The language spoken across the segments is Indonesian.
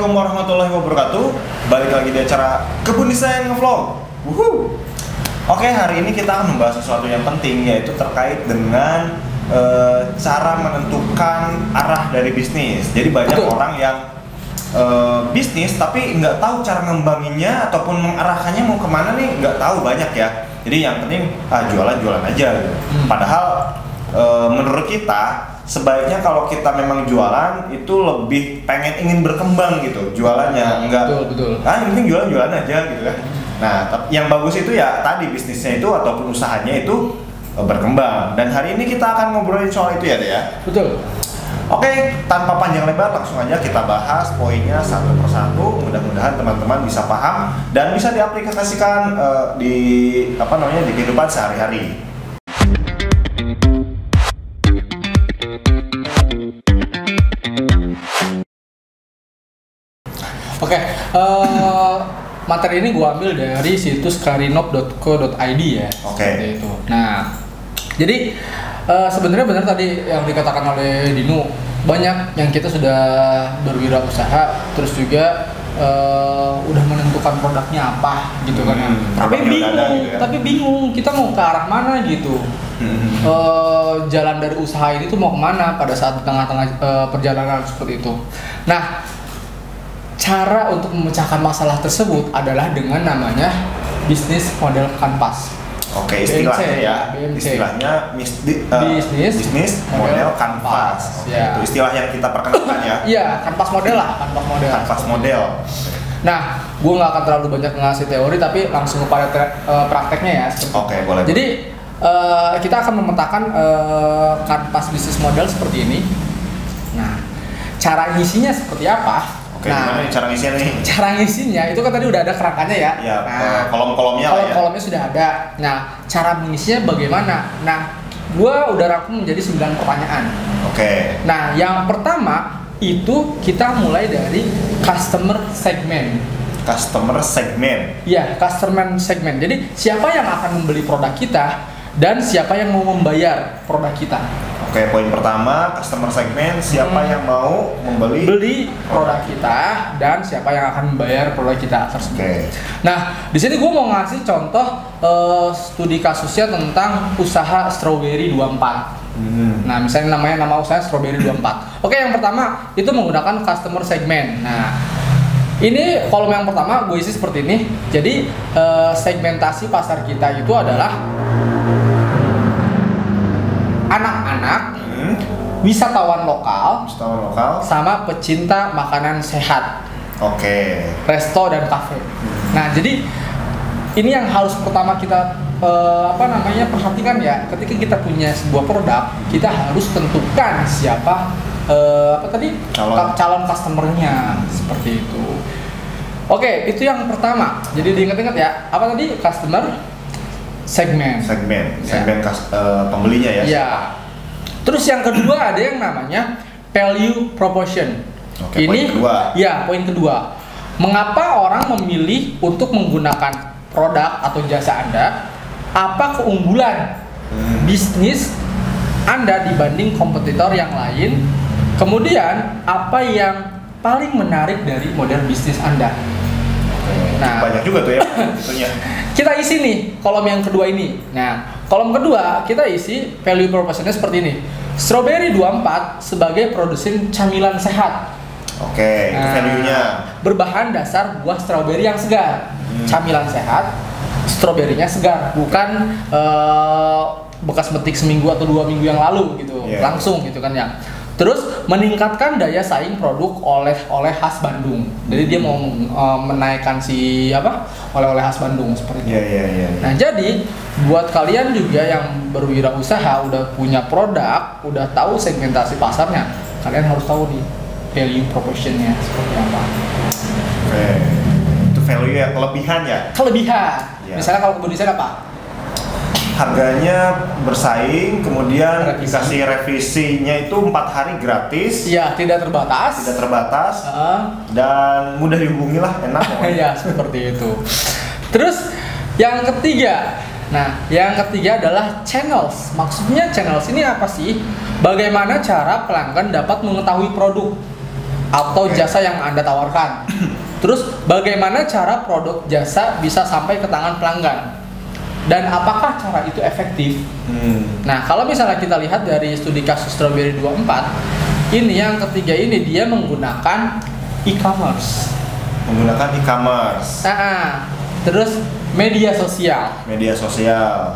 Assalamualaikum warahmatullahi wabarakatuh. Balik lagi di acara Kebun Desain Ngevlog. Oke, hari ini kita akan membahas sesuatu yang penting, yaitu terkait dengan cara menentukan arah dari bisnis. Jadi banyak orang yang bisnis tapi nggak tahu cara ngembanginnya ataupun mengarahkannya mau kemana nih, nggak tahu banyak ya. Jadi yang penting jualan aja gitu. Padahal menurut kita sebaiknya kalau kita memang jualan itu lebih ingin berkembang gitu jualannya, enggak betul. yang penting jualan aja gitu kan. Nah, yang bagus itu ya tadi bisnisnya itu ataupun usahanya itu berkembang. Dan hari ini kita akan ngobrolin soal itu ya, Dea ya. Betul. Oke, tanpa panjang lebar langsung aja kita bahas poinnya satu persatu. Mudah-mudahan teman-teman bisa paham dan bisa diaplikasikan di di kehidupan sehari-hari. Oke, materi ini gue ambil dari situs karinop.co.id ya. Oke. Seperti itu. Nah, jadi sebenarnya benar tadi yang dikatakan oleh Dino, banyak yang kita sudah berwirausaha, terus juga udah menentukan produknya apa gitu kan. Tapi bingung kita mau ke arah mana gitu. Jalan dari usaha ini tuh mau kemana pada saat tengah-tengah perjalanan seperti itu. Nah, cara untuk memecahkan masalah tersebut adalah dengan namanya bisnis model kanvas. Oke, istilahnya ya. BMC. Istilahnya bisnis model kanvas. Ya. Itu istilah yang kita perkenalkan ya. Iya, kanvas model lah, Kanvas model. Nah, gue nggak akan terlalu banyak ngasih teori, tapi langsung kepada prakteknya ya. Oke, boleh. Jadi kita akan memetakan kanvas bisnis model seperti ini. Nah, cara ngisinya seperti apa? Oke, gimana nih cara ngisinya nih? Cara ngisinya itu kan tadi udah ada kerangkanya ya. Ya, nah, kolom-kolomnya lah ya. Kolom-kolomnya sudah ada. Nah, cara mengisinya bagaimana? Nah, gua udah rangkum menjadi 9 pertanyaan. Oke. Nah, yang pertama itu kita mulai dari customer segment. Customer segment. Iya, customer segment. Jadi, siapa yang akan membeli produk kita dan siapa yang mau membayar produk kita. Oke, poin pertama customer segment, siapa yang mau membeli produk kita dan siapa yang akan membayar produk kita tersebut. Oke. Nah, di sini gue mau ngasih contoh studi kasusnya tentang usaha Strawberry 24. Nah, misalnya nama usaha Strawberry 24. Oke, yang pertama itu menggunakan customer segment. Nah, ini kolom yang pertama gue isi seperti ini. Jadi segmentasi pasar kita itu adalah anak-anak, wisatawan lokal, sama pecinta makanan sehat. Oke. Resto dan kafe. Nah, jadi ini yang harus pertama kita perhatikan ya. Ketika kita punya sebuah produk, kita harus tentukan siapa calon customernya seperti itu. Oke, itu yang pertama. Jadi diingat-ingat ya. Apa tadi? Customer segmen pembelinya ya. Iya. Terus yang kedua ada yang namanya value proposition. Oke, ini poin kedua. Mengapa orang memilih untuk menggunakan produk atau jasa Anda? Apa keunggulan bisnis Anda dibanding kompetitor yang lain? Kemudian apa yang paling menarik dari model bisnis Anda? Nah, banyak juga tuh ya tentunya. Kita isi nih kolom yang kedua ini. Nah, kolom kedua kita isi value proposition-nya seperti ini. Strawberry 24 sebagai produsen camilan sehat. Oke, itu value-nya. Berbahan dasar buah strawberry yang segar. Camilan sehat, stroberinya segar, bukan bekas metik seminggu atau 2 minggu yang lalu gitu. Langsung gitu kan ya. Terus meningkatkan daya saing produk oleh-oleh khas Bandung. Jadi dia mau menaikkan oleh-oleh khas Bandung seperti itu. Nah, jadi buat kalian juga yang berwirausaha, udah punya produk, udah tahu segmentasi pasarnya, kalian harus tahu nih value proposition-nya seperti apa. Oke. Itu value ya, kelebihan ya? Kelebihan. Misalnya kalau kebun desain apa? Harganya bersaing, kemudian dikasih revisinya itu 4 hari gratis. Iya, tidak terbatas. Dan mudah dihubungi lah, enak. Iya, seperti itu. Terus yang ketiga, adalah channels. Maksudnya channels ini apa sih? Bagaimana cara pelanggan dapat mengetahui produk? atau jasa yang Anda tawarkan. Terus bagaimana cara produk jasa bisa sampai ke tangan pelanggan? Dan apakah cara itu efektif? Nah, kalau misalnya kita lihat dari studi kasus Strawberry 24, ini yang ketiga ini dia menggunakan e-commerce. Terus media sosial.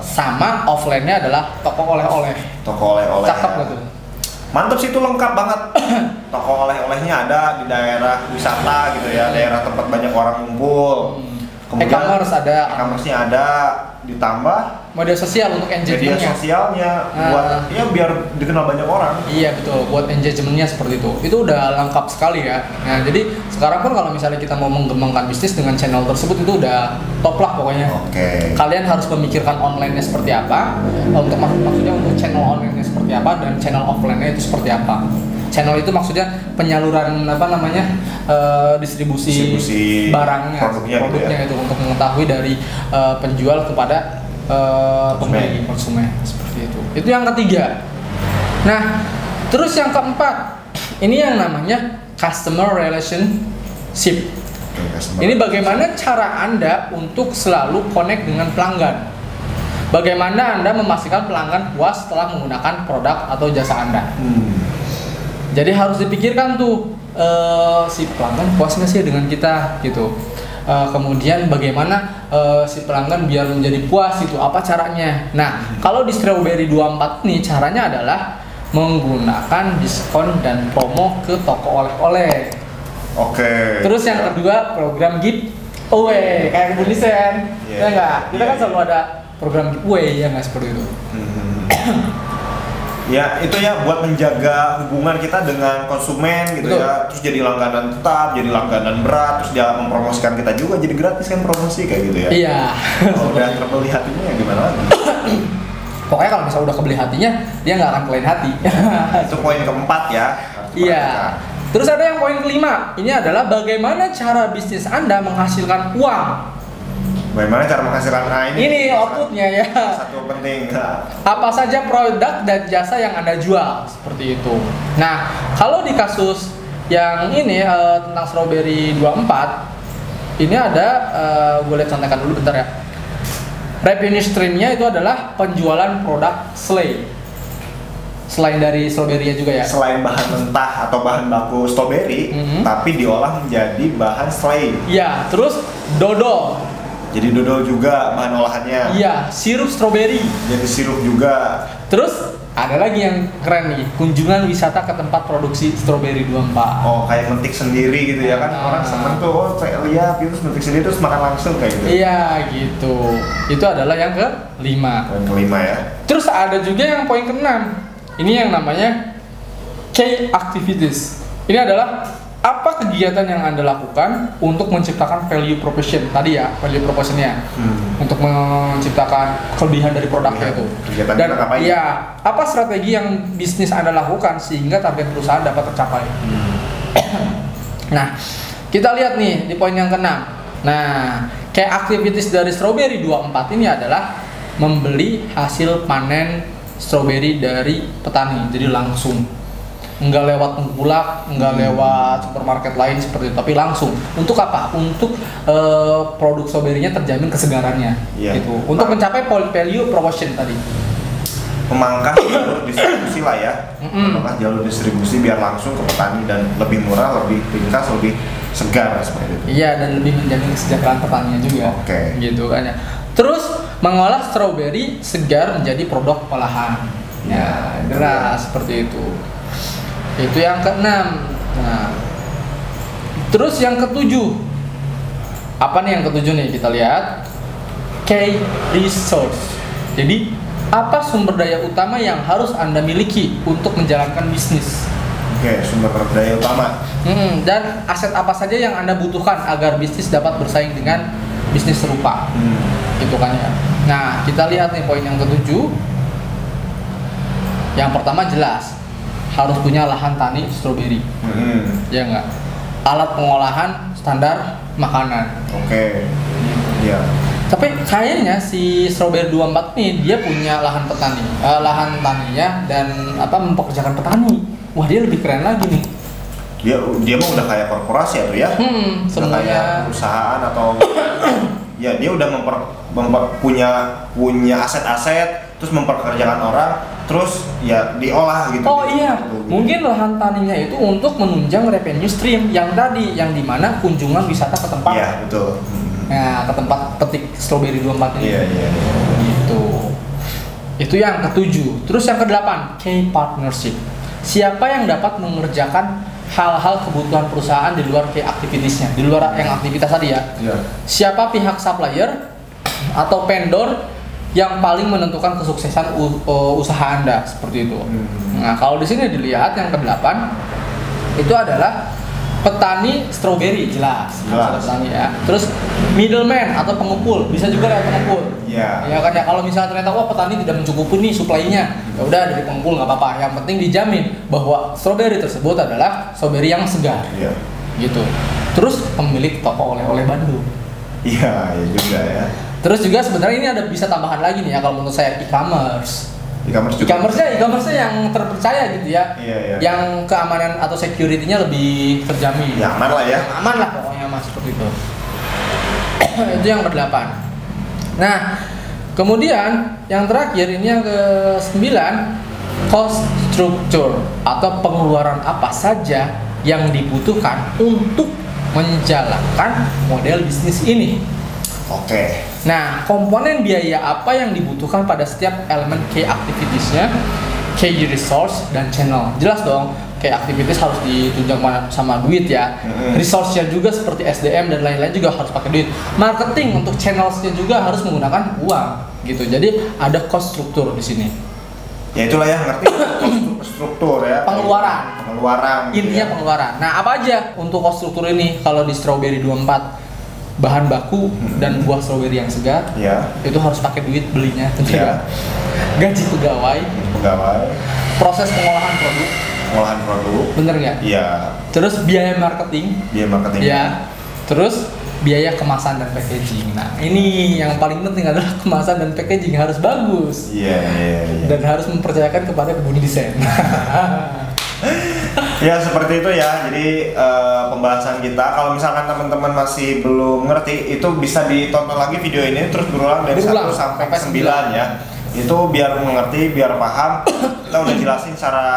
Sama offline-nya adalah toko oleh-oleh. Cakep nggak tuh? Mantap sih, itu lengkap banget. Toko oleh-olehnya ada di daerah wisata gitu ya, daerah tempat banyak orang ngumpul. Kemudian e-commerce-nya ada, ditambah media sosial untuk engagementnya. Media sosialnya buat ya biar dikenal banyak orang. Iya betul, buat engagementnya seperti itu. Itu udah lengkap sekali ya. Nah jadi sekarang pun kalau misalnya kita mau mengembangkan bisnis dengan channel tersebut itu udah top lah pokoknya. Kalian harus memikirkan online-nya seperti apa, untuk maksudnya untuk channel online-nya seperti apa dan channel offline-nya itu seperti apa. Channel itu maksudnya penyaluran distribusi barangnya, produknya gitu ya. Itu untuk mengetahui dari penjual kepada pembeli konsumen seperti itu. Itu yang ketiga. Nah, terus yang keempat, ini yang namanya customer relationship. Ini bagaimana cara Anda untuk selalu connect dengan pelanggan. Bagaimana Anda memastikan pelanggan puas setelah menggunakan produk atau jasa Anda. Jadi harus dipikirkan tuh si pelanggan puas nggak sih dengan kita gitu. Kemudian bagaimana si pelanggan biar menjadi puas itu, apa caranya? Nah, kalau di Strawberry 24 nih caranya adalah menggunakan diskon dan promo ke toko oleh-oleh. Terus yang kedua program giveaway kayak kebun desain, ya nggak? Kita kan selalu ada program giveaway ya nggak seperti itu. Ya itu ya buat menjaga hubungan kita dengan konsumen gitu. Betul. Ya, terus jadi langganan tetap, jadi langganan berat, terus dia mempromosikan kita juga jadi gratis kan, promosi kayak gitu ya. Iya. Kalau udah terbeli hatinya ya gimana lagi? Pokoknya kalau misalnya udah kebeli hatinya dia nggak akan kelain hati. Itu poin keempat ya. Iya. Terus ada yang poin kelima, ini adalah bagaimana cara bisnis Anda menghasilkan uang. Bagaimana cara menghasilkan ini outputnya ya. Satu penting. Apa saja produk dan jasa yang Anda jual seperti itu. Nah, kalau di kasus yang ini tentang Strawberry 24, ini ada gue lihat contekan dulu bentar ya. Revenue streamnya itu adalah penjualan produk selain dari strawberry juga ya. Selain bahan mentah atau bahan baku strawberry, tapi diolah menjadi bahan selai. Iya, terus dodol. Jadi dodol juga bahan olahannya. Iya, sirup strawberry. Jadi sirup juga. Terus ada lagi yang keren nih, kunjungan wisata ke tempat produksi Strawberry 24. Oh, kayak metik sendiri gitu ya kan. Orang seneng tuh, lihat gitu, metik sendiri terus makan langsung kayak gitu. Iya, gitu. Itu adalah yang kelima. Poin kelima ya. Terus ada juga yang poin keenam. Ini yang namanya key activities. Ini adalah apa kegiatan yang Anda lakukan untuk menciptakan value proposition tadi ya, value propositionnya untuk menciptakan kelebihan dari produknya itu. Dan iya, apa strategi yang bisnis Anda lakukan sehingga target perusahaan dapat tercapai. Nah, kita lihat nih di poin yang keenam. Nah, kayak activities dari Strawberry 24 ini adalah membeli hasil panen strawberry dari petani, jadi langsung. Nggak lewat tengkulak, nggak lewat supermarket lain seperti itu, tapi langsung. Untuk apa? Untuk produk strawberry-nya terjamin kesegarannya, gitu. Untuk mencapai value proposition tadi. Memangkas jalur distribusi lah ya, memangkas jalur distribusi biar langsung ke petani dan lebih murah, lebih ringkas, lebih segar seperti itu. Iya, dan lebih menjamin kesejahteraan petaninya juga. Gitu kan ya. Terus mengolah strawberry segar menjadi produk olahan. Ya, deras seperti itu. Itu yang keenam. Nah, terus yang ketujuh, apa nih yang ketujuh nih, kita lihat key resource. Jadi apa sumber daya utama yang harus Anda miliki untuk menjalankan bisnis? Sumber daya utama. Dan aset apa saja yang Anda butuhkan agar bisnis dapat bersaing dengan bisnis serupa. Gitu kan ya. Nah, kita lihat nih poin yang ketujuh. Yang pertama jelas harus punya lahan tani strawberry, ya enggak? Alat pengolahan standar makanan. Iya. Tapi kayaknya si Strawberry 24 nih dia punya lahan lahan taninya dan mempekerjakan petani. Wah, dia lebih keren lagi nih. dia mah udah kayak korporasi atau ya, udah semuanya kayak perusahaan atau ya dia udah punya aset-aset, terus memperkerjakan orang, terus ya diolah gitu. Oh iya, mungkin lahan taninya itu untuk menunjang revenue stream yang tadi, yang dimana kunjungan wisata ke tempat. Iya betul. Nah, ke tempat petik strawberry 24 ini. Iya. Gitu. Itu yang ketujuh. Terus yang kedelapan, key partnership. Siapa yang dapat mengerjakan hal-hal kebutuhan perusahaan di luar key activitiesnya, di luar yang aktivitas tadi ya. Iya. Siapa pihak supplier atau vendor yang paling menentukan kesuksesan usaha Anda, seperti itu. Nah, kalau di sini dilihat yang kedelapan itu adalah petani stroberi, jelas. Petani ya. Terus middleman atau pengumpul, bisa juga lewat pengumpul. Iya. Ya kan ya, kalau misalnya ternyata wah petani tidak mencukupi nih suplainya, ya udah dari pengumpul nggak apa-apa. Yang penting dijamin bahwa stroberi tersebut adalah stroberi yang segar. Iya. Gitu. Terus pemilik toko oleh-oleh Bandung. Iya juga ya. Terus juga sebenarnya ini ada bisa tambahan lagi nih ya kalau menurut saya, e-commerce. E-commerce-nya yang terpercaya gitu ya. Iya. Yang keamanan atau security-nya lebih terjamin. Ya aman lah ya. Aman lah pokoknya Mas, seperti itu. Itu yang ke-8. Nah, kemudian yang terakhir ini yang ke-9, cost structure atau pengeluaran apa saja yang dibutuhkan untuk menjalankan model bisnis ini. Oke. Nah, komponen biaya apa yang dibutuhkan pada setiap elemen key activities-nya, key resource dan channel. Jelas dong, key activities harus ditunjang sama duit ya. Resource-nya juga seperti SDM dan lain-lain juga harus pakai duit. Marketing untuk channels-nya juga harus menggunakan uang gitu. Jadi ada cost struktur di sini. Ya itulah ya, ngerti struktur ya. Pengeluaran. Intinya pengeluaran. Nah, apa aja untuk cost struktur ini kalau di Strawberry 24? Bahan baku dan buah stroberi yang segar, itu harus pakai duit belinya, gaji pegawai, proses pengolahan produk, bener nggak? Iya. Terus biaya marketing, ya. Terus biaya kemasan dan packaging. Nah, ini yang paling penting adalah kemasan dan packaging harus bagus. Iya. Dan harus mempercayakan kepada kebun desain. Ya seperti itu ya. Jadi pembahasan kita, kalau misalkan teman-teman masih belum ngerti, itu bisa ditonton lagi video ini terus berulang dari 1 sampai 9 ya. Itu biar mengerti, biar paham. Kita udah jelasin secara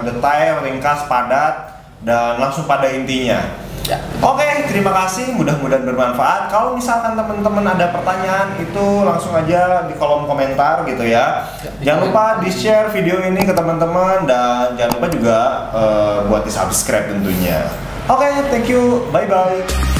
detail, ringkas, padat, dan langsung pada intinya. Ya. Oke, terima kasih, mudah-mudahan bermanfaat. Kalau misalkan teman-teman ada pertanyaan, itu langsung aja di kolom komentar gitu ya. Jangan lupa di-share video ini ke teman-teman, dan jangan lupa juga buat di-subscribe tentunya. Oke, thank you, bye-bye.